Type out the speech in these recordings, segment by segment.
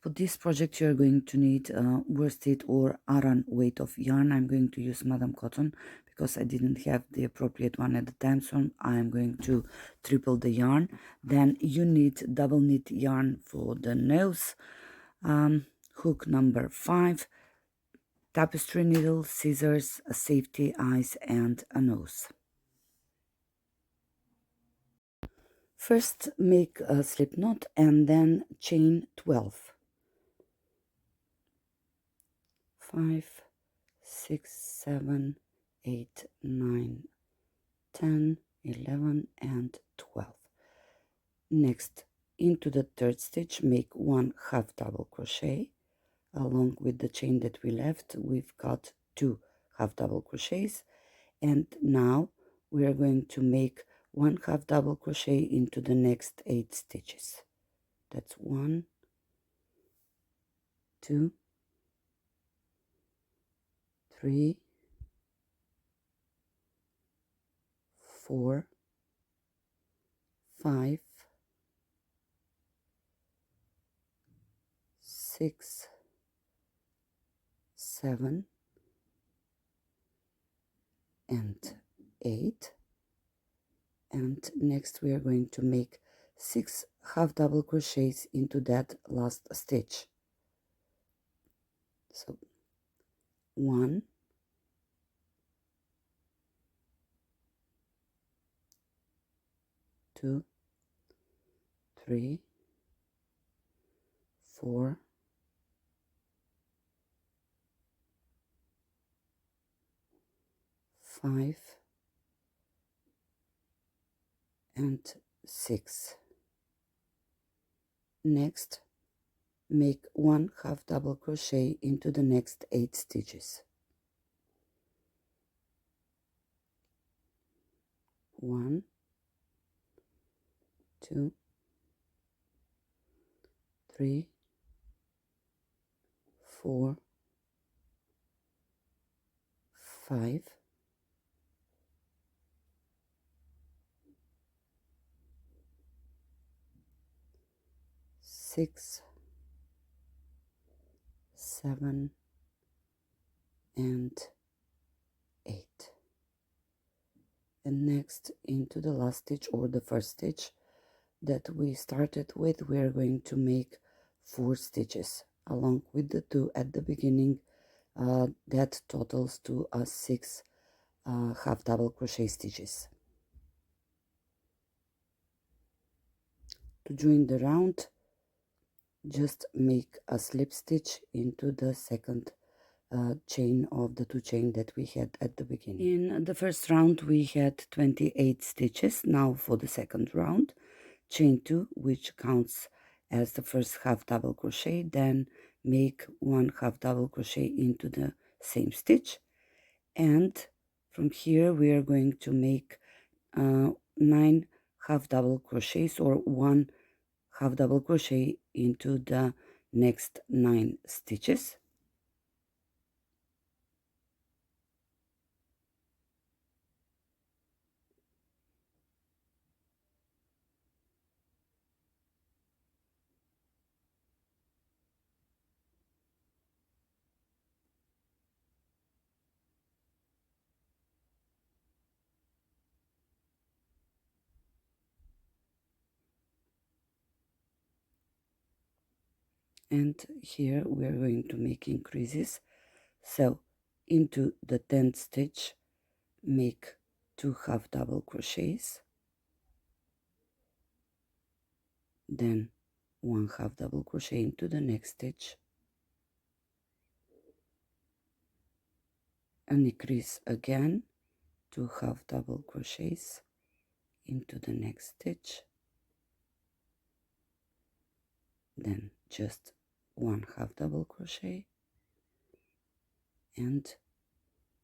For this project, you're going to need worsted or aran weight of yarn. I'm going to use Madame Cotton because I didn't have the appropriate one at the time, so I'm going to triple the yarn. Then you need double knit yarn for the nose, hook number 5, tapestry needle, scissors, a safety eyes, and a nose. First, make a slip knot and then chain 12. 5, 6, 7, 8, 9, 10, 11, and 12. Next, into the third stitch, make 1 half double crochet. Along with the chain that we left, we've got 2 half double crochets, and now we are going to make 1 half double crochet into the next 8 stitches. That's 1, 2, 3, 4, 5, 6, 7, and 8. And next we are going to make 6 half double crochets into that last stitch. So 1, 2, 3, 4, 5, and 6. Next, make 1 half double crochet into the next 8 stitches. 1, 2, 3, 4, 5, 6, 7, and 8. And next, into the last stitch or the first stitch that we started with, we are going to make 4 stitches along with the 2 at the beginning. That totals to 6 half double crochet stitches. To join the round, just make a slip stitch into the second chain of the 2 chain that we had at the beginning. In the first round we had 28 stitches. Now for the second round, chain 2, which counts as the first half double crochet, then make 1 half double crochet into the same stitch, and from here we are going to make 9 half double crochets or 1 half double crochet into the next 9 stitches. And here we are going to make increases. So into the 10th stitch, make 2 half double crochets, then 1 half double crochet into the next stitch, and increase again, 2 half double crochets into the next stitch, then just 1 half double crochet and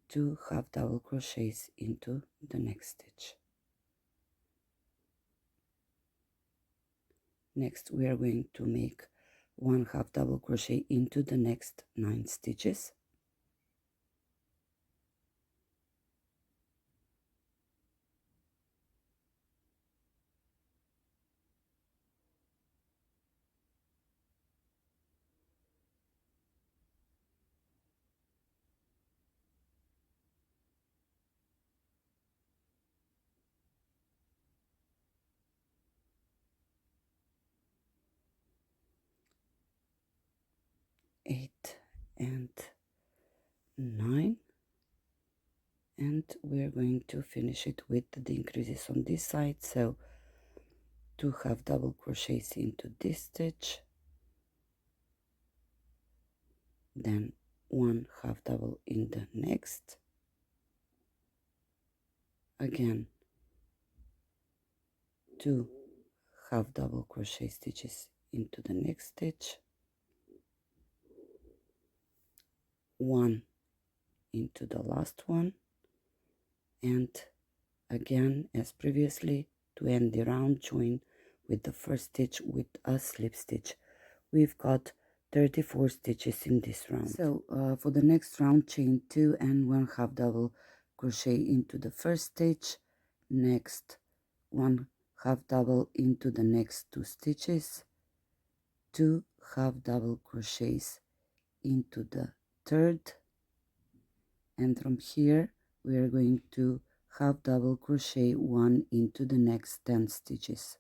2 half double crochets into the next stitch. Next we are going to make 1 half double crochet into the next 9 stitches, 9, and we're going to finish it with the increases on this side. So 2 half double crochets into this stitch, then 1 half double in the next, again 2 half double crochet stitches into the next stitch, 1 into the last one, and again as previously, to end the round, join with the first stitch with a slip stitch. We've got 34 stitches in this round. So for the next round, chain 2 and 1 half double crochet into the first stitch, next 1 half double into the next 2 stitches, 2 half double crochets into the third, and from here we are going to half double crochet 1 into the next 10 stitches.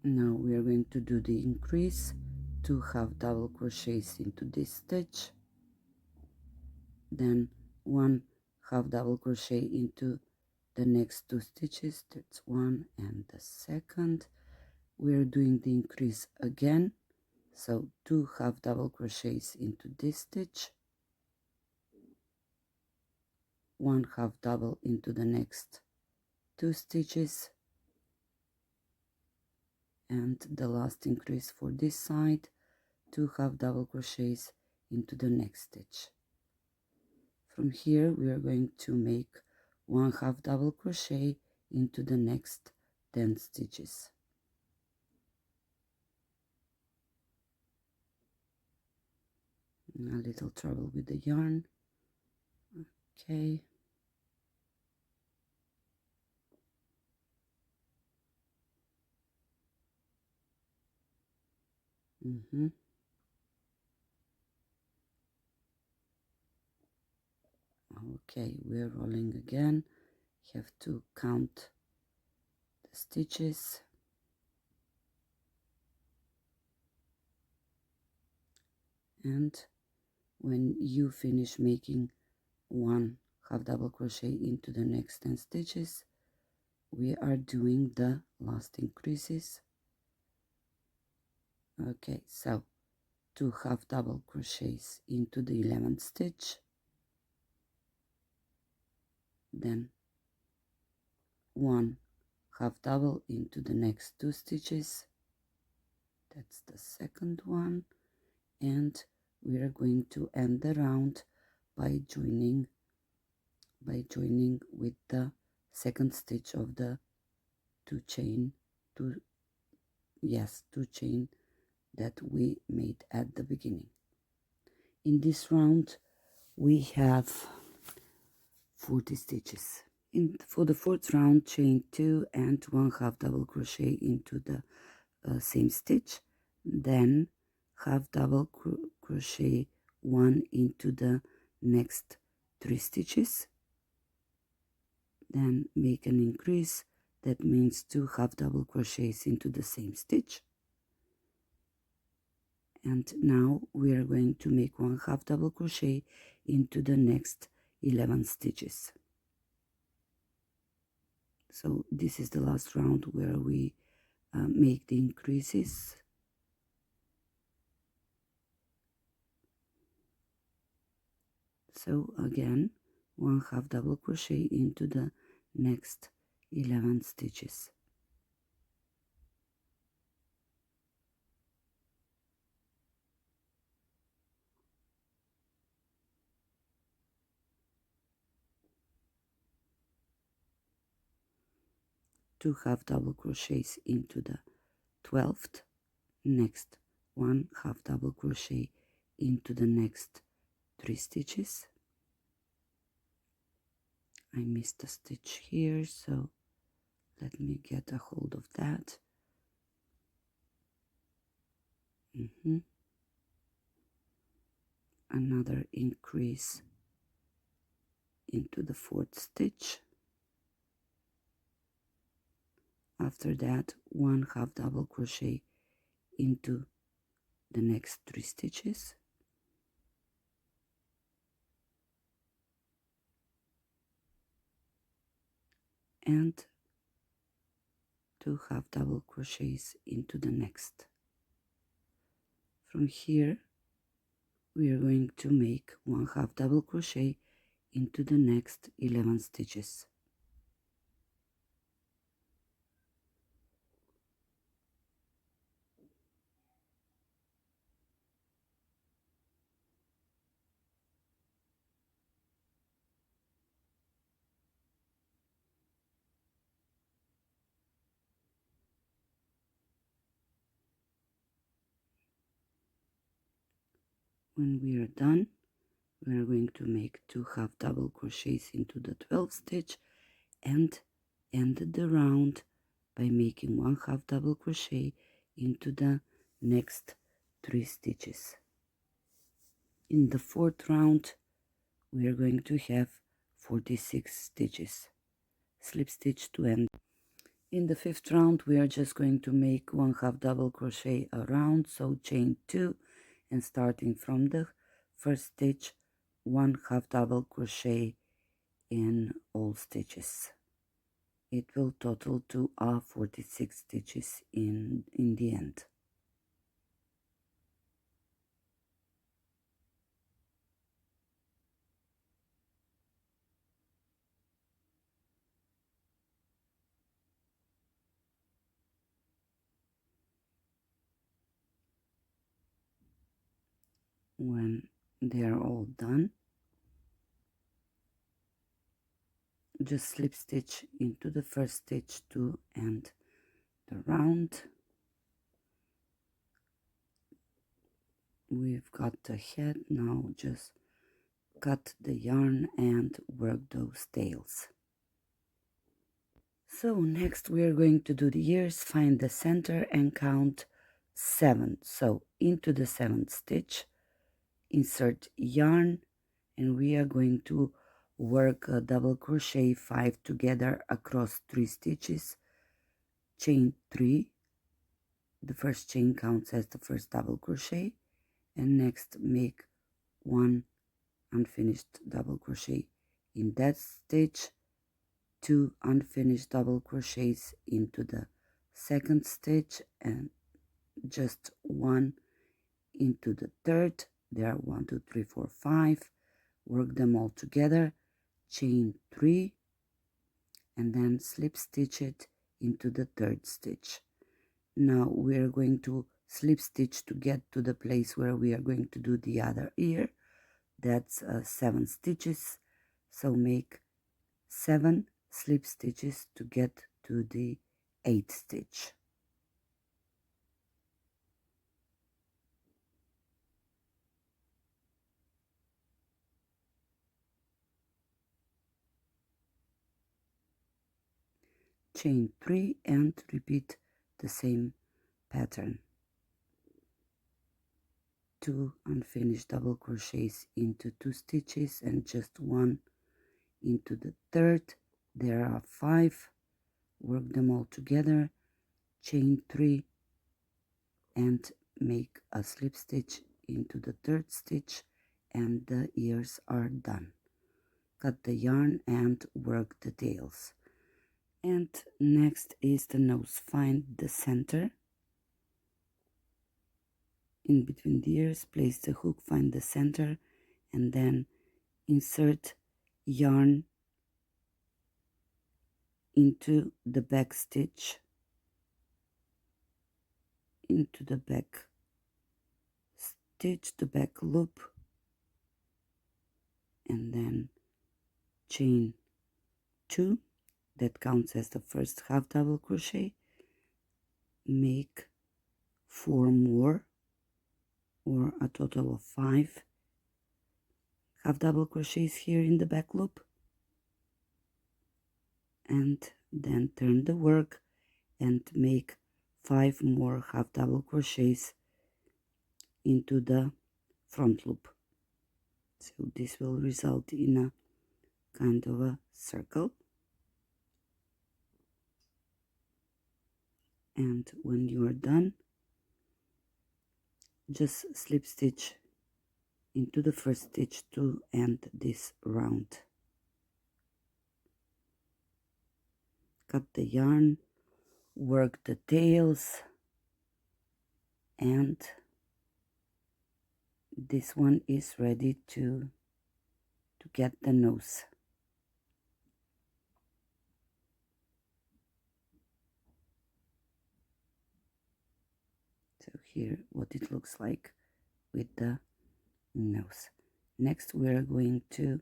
Now we are going to do the increase, 2 half double crochets into this stitch, then 1 half double crochet into the next 2 stitches, that's one, and the second we are doing the increase again, so 2 half double crochets into this stitch, 1 half double into the next 2 stitches, and the last increase for this side, 2 half double crochets into the next stitch. From here we are going to make 1 half double crochet into the next 10 stitches. A little trouble with the yarn. Okay. Okay, we're rolling again. You have to count the stitches. And when you finish making 1 half double crochet into the next 10 stitches, we are doing the last increases. Okay, so 2 half double crochets into the 11th stitch, then 1 half double into the next 2 stitches, that's the second one, and we are going to end the round by joining with the second stitch of the two chain that we made at the beginning. In this round we have 40 stitches. For the fourth round, chain 2 and 1 half double crochet into the same stitch, then half double crochet 1 into the next 3 stitches, then make an increase, that means 2 half double crochets into the same stitch. And now we are going to make 1 half double crochet into the next 11 stitches. So this is the last round where we make the increases. So again, 1 half double crochet into the next 11 stitches. Two half double crochets into the 12th, next 1 half double crochet into the next 3 stitches, I missed a stitch here, so let me get a hold of that. Another increase into the 4th stitch. After that, 1 half double crochet into the next 3 stitches, and 2 half double crochets into the next. From here we are going to make 1 half double crochet into the next 11 stitches. When we are done, we are going to make 2 half double crochets into the 12th stitch and end the round by making 1 half double crochet into the next 3 stitches. In the 4th round we are going to have 46 stitches. Slip stitch to end. In the 5th round we are just going to make 1 half double crochet around, so chain 2, and starting from the 1st stitch, 1 half double crochet in all stitches. It will total to 46 stitches in the end. When they are all done, just slip stitch into the 1st stitch to end the round. We've got the head, now just cut the yarn and work those tails. So next we are going to do the ears. Find the center and count 7. So into the 7th stitch, insert yarn, and we are going to work a double crochet 5 together across 3 stitches, chain 3. The first chain counts as the first double crochet, and next make 1 unfinished double crochet in that stitch, 2 unfinished double crochets into the 2nd stitch, and just 1 into the 3rd. There are 1 2 3 4 5. Work them all together, chain 3, and then slip stitch it into the 3rd stitch. Now we are going to slip stitch to get to the place where we are going to do the other ear. That's 7 stitches, so make 7 slip stitches to get to the 8th stitch. Chain 3 and repeat the same pattern. 2 unfinished double crochets into 2 stitches and just 1 into the 3rd. There are 5. Work them all together, chain 3, and make a slip stitch into the 3rd stitch, and the ears are done. Cut the yarn and work the tails. And next is the nose. Find the center. In between the ears, place the hook, find the center, and then insert yarn into the back stitch, into the back stitch, the back loop, and then chain 2. That counts as the first half double crochet. Make 4 more, or a total of 5 half double crochets here in the back loop, and then turn the work and make 5 more half double crochets into the front loop. So this will result in a kind of a circle, and when you are done, just slip stitch into the first stitch to end this round. Cut the yarn, work the tails, and this one is ready to get the nose. So here what it looks like with the nose. Next we are going to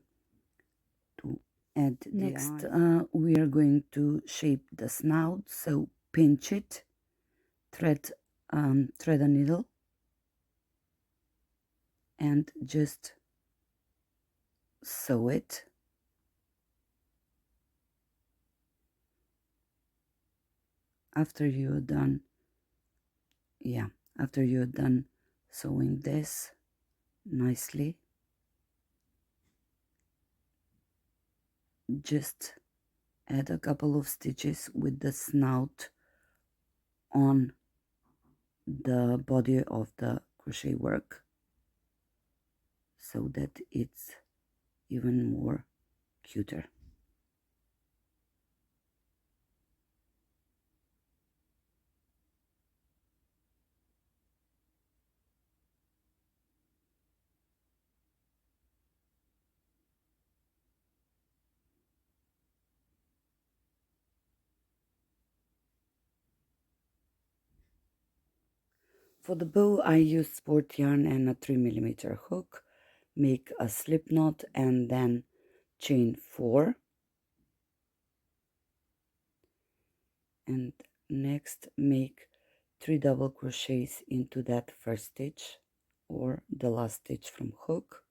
add the eye. We are going to shape the snout, so pinch it, thread a needle, and just sew it. After you're done, after you're done sewing this nicely, just add a couple of stitches with the snout on the body of the crochet work so that it's even more cuter. For the bow, I used sport yarn and a 3mm hook. Make a slip knot and then chain 4. And next make 3 double crochets into that first stitch or the last stitch from hook.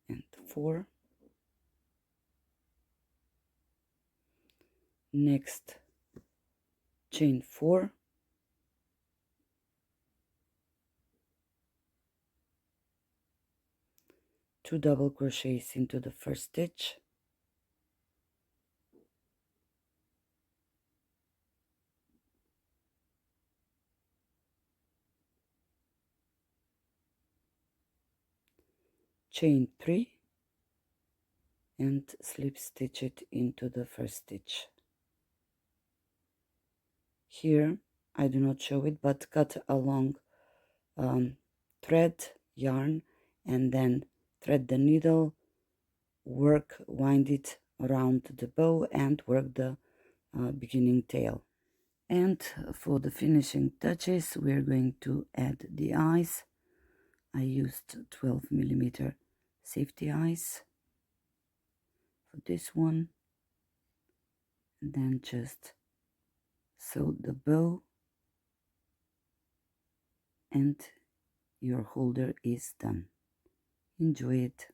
And 4. Next chain 4. Two double crochets into the first stitch, chain 3, and slip stitch it into the first stitch. Here I do not show it, but cut a long thread yarn and then thread the needle, wind it around the bow and work the beginning tail. And for the finishing touches we are going to add the eyes. I used 12mm safety eyes for this one, and then just sew the bow and your holder is done. Enjoy it.